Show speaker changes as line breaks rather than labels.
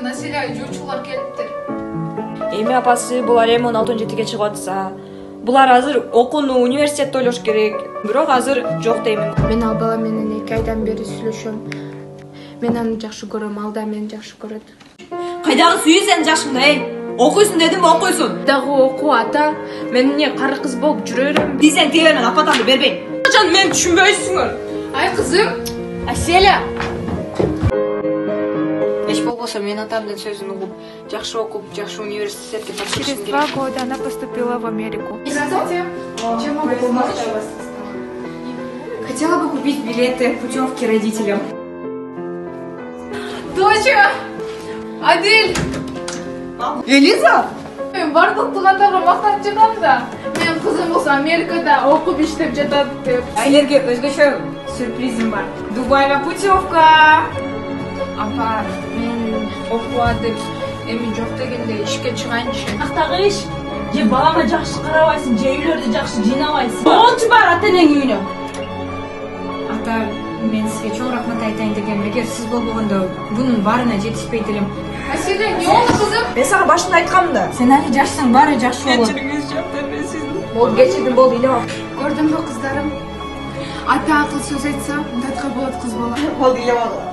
Населяга жуучулар келиптир.
Эми апасы булар эми 16-7-ге чыгып атса, булар азыр окууну университетте ойлош керек. Бирок азыр жок деймин.
Мен ал бала менен 2 айдан бери сүйлөшөм. Мен аны жакшы көрөм, ал да мени жакшы көрөт.
Кайдагы сүйүү сен жакшыңда, окуйсун дедим, окуйсун.
Дагы окуу ата, мен эмне кары кыз болуп жүрө берем?
Десең тебермен апатамды бербейм. Качан мени түшүнбөйсүңөр?
Ай кызым,
Аселя,
Эч болбосо мен атамдын сөзүн угуп, жакшы окуп, жакшы университетке тапшырышым
через
керек.
2 года она поступила в Америку.
Здравствуйте. Чем могу помочь?
Хотела бы купить билеты, путевки родителям.
Доча! Адель!
Элиза!
Мен бардык туугандарга мактанып жатам да. Менин кызым болсо Америкада окуп иштеп жатат деп.
Силерге өзгөчө сюрпризим бар. Дубайга путевка.
Апа, мен окууга деп эми жок дегенде ишке чыгайынчы.
Ақтағы иш, же балама жакшы карабайсың, же үйлөрдү жакшы жыйнабайсың. Болчу бар ата-энең үйүнө.
Ата, мен сизге чоң рахмат айтайын дегем. Эгер сиз болбогондо бунун баарына жетишпейт элем.
Аселя, не болду кызым?
Мен сага башында айткам да.
Сен али жашсың, баары жакшы болот.
Болду, кечирдим, болду, илеп ал.
Көрдүңбү кыздарым? Ата акыл сөз айтса, мындай болот кыз бала.
Болду, илеп ал.